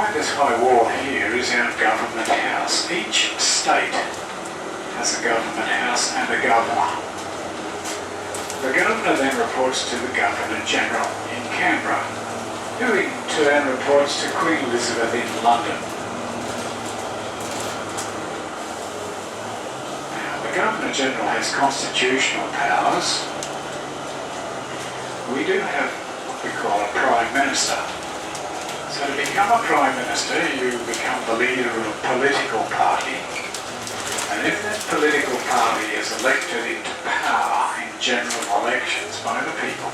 behind this high wall here is our government house. Each state has a government house and a governor. The governor then reports to the Governor-General in Canberra, who in turn reports to Queen Elizabeth in London. Now, the Governor-General has constitutional powers. We do have what we call a Prime Minister. So to become a Prime Minister, you become the leader of a political party. And if that political party is elected into power in general elections by the people,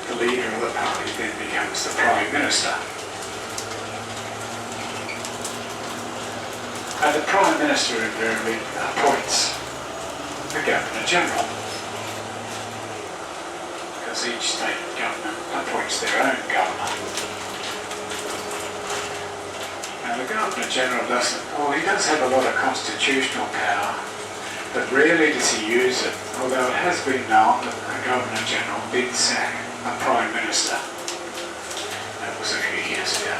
the leader of the party then becomes the Prime Minister. And the Prime Minister invariably appoints the Governor-General, because each state government appoints their own governor. Now the Governor-General does have a lot of constitutional power, but rarely does he use it, although it has been known that the Governor-General did sack a Prime Minister. That was a few years ago.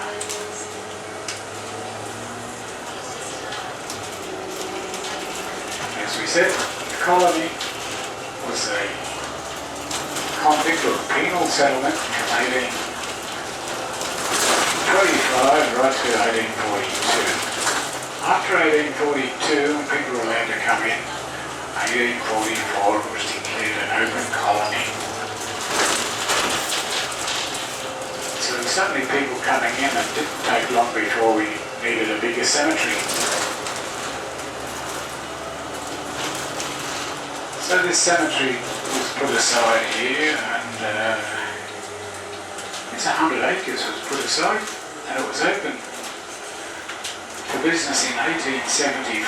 As we said, the colony was a convict or a penal settlement from 1825 right to 1842. After 1842, people were allowed to come in. 1844 it was declared an open colony. So there were certainly people coming in, and it didn't take long before we needed a bigger cemetery. So this cemetery was put aside here, and it's 100 acres was put aside, and it was open for business in 1875,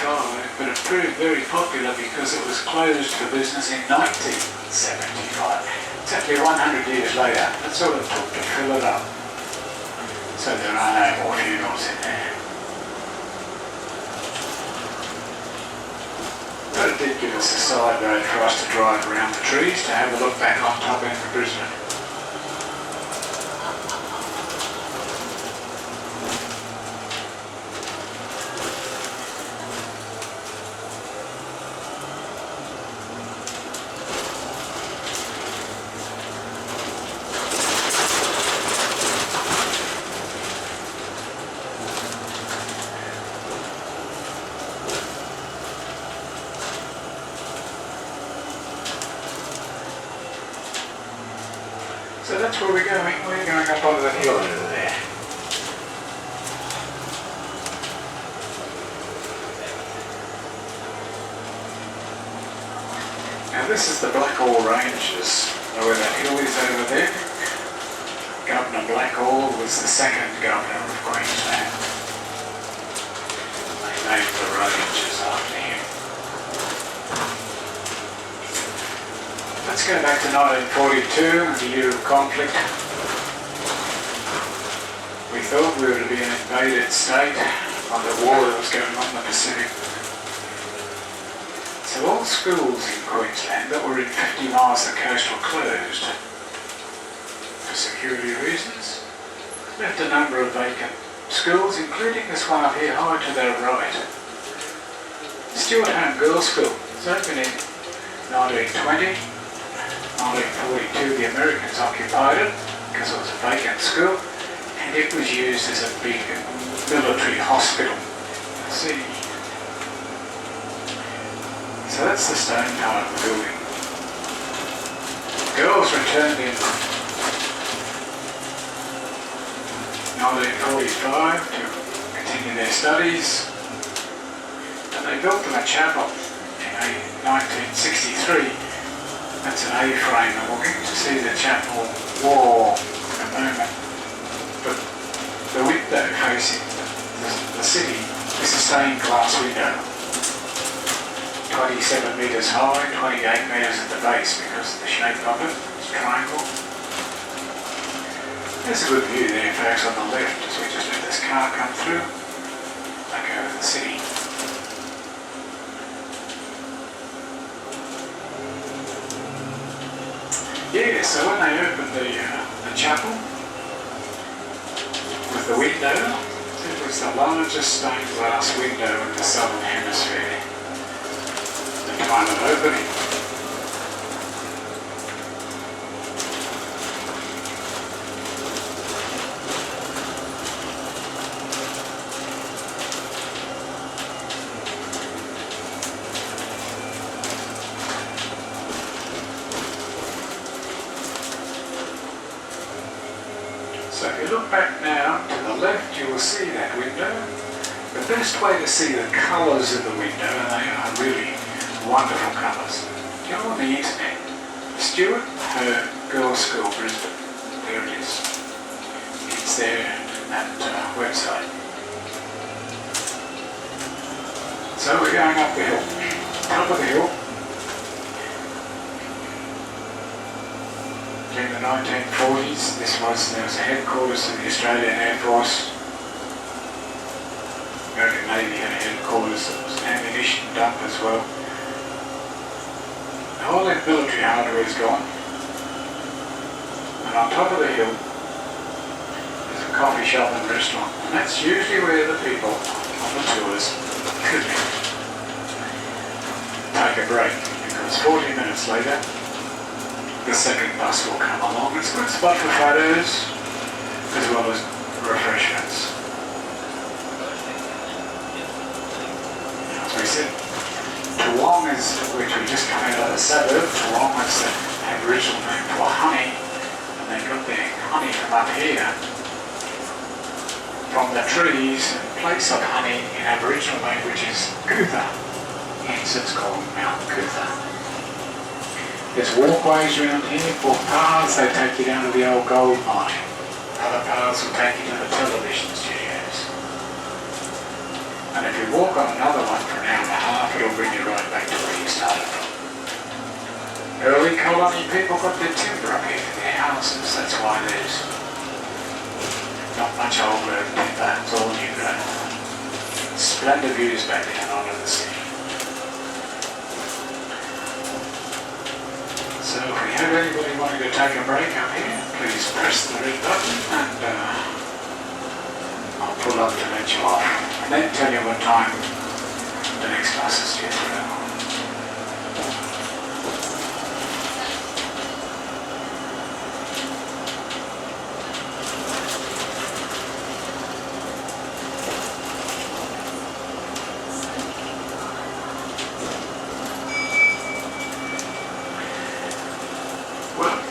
but it proved very popular because it was closed for business in 1975. Exactly 100 years later. That's all it took to fill it up. So there are no more funerals in there. But it did give us a side road for us to drive around the trees to have a look back on top end of Brisbane. So that's where we're going. We're going up onto the hill over there. Now this is the Blackall Ranges, where that hill is over there. Governor Blackall was the second governor of Queensland. They named the ranges after him. Let's go back to 1942, the year of conflict. We thought we were to be an invaded state on the war that was going on in the Pacific. So all schools in Queensland that were in 50 miles of the coast were closed for security reasons. Left a number of vacant schools, including this one up here high to the right. Stewart Home Girls' School. It was opened in 1920. 1942 the Americans occupied it because it was a vacant school, and it was used as a big military hospital. See, so that's the stone part of the building. Girls returned in 1945 to continue their studies, and they built them a chapel in 1963. That's an A-frame, and we'll get to see the chapel wall in a moment. But the window facing the city is a stained glass window. 27 metres high, 28 metres at the base because of the shape of it. It's a triangle. There's a good view there, folks, on the left as we just let this car come through. Back over the city. Yeah, so when they opened the chapel with of the window. It was the largest stained glass window in the southern hemisphere. The time of opening. So if you look back now to the left, you will see that window. The best way to see the colours of the window, and they are really wonderful colours, go on the internet. Stuart Her Girls' School, Brisbane. There it is. It's there, that website. So we're going up the hill. Top of the hill. In the 1940s, there was a headquarters of the Australian Air Force. American Navy had a headquarters. There was an ammunition dump as well. All that military hardware is gone. And on top of the hill, there's a coffee shop and restaurant. And that's usually where the people on the tours could take a break. Because 40 minutes later, the second bus will come along. It's a good spot for photos as well as refreshments. As we said, Toowong is, which we just come out of the suburb, Toowong is the Aboriginal name for honey, and they got their honey from up here, from the trees, and place of honey in Aboriginal language is Coot-tha, hence it's called Mount Coot-tha. There's walkways around here, or paths, they take you down to the old gold mine. Other paths will take you to the television studios. And if you walk on another one for an hour and a half, it'll bring you right back to where you started from. Early colony people got their timber up here for their houses, that's why there's not much old growth timber, it's all new growth. Splendid views back down onto the sea. So if we have anybody wanting to take a break up here, please press the red button and I'll pull up to let you off. And then tell you what time the next bus is due to go.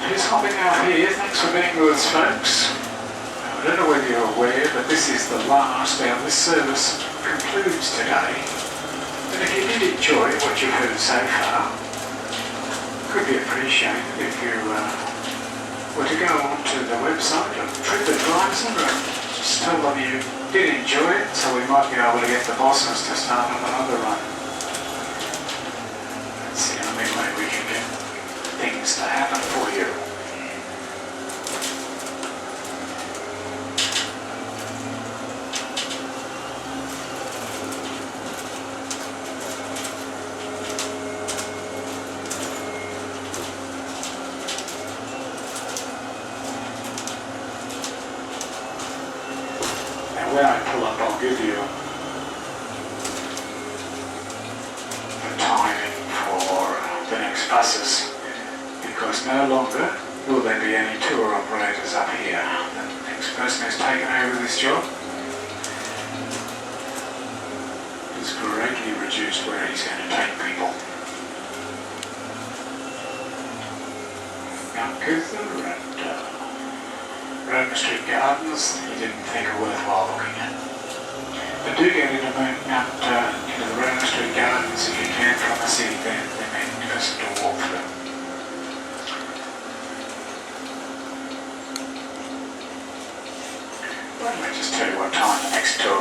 Who's hopping out here? Thanks for being with us, folks. I don't know whether you're aware, but this is the last, this service concludes today. And if you did enjoy what you've heard so far, it could be appreciated if you were to go onto the website of TripAdvisor and just tell them you did enjoy it, so we might be able to get the bosses to start on another run. That's the only way we can get things to happen for you. Now when I pull up, I'll give you the timing for the next buses. Because no longer will there be any tour operators up here. The next person who's taken over this job is greatly reduced where he's going to take people. Mount Coot-tha and Roma Street Gardens, he didn't think it worthwhile looking at. But do get into the Roma Street Gardens if you can from the city. They're magnificent to walk through. Let me just tell you what time the next tour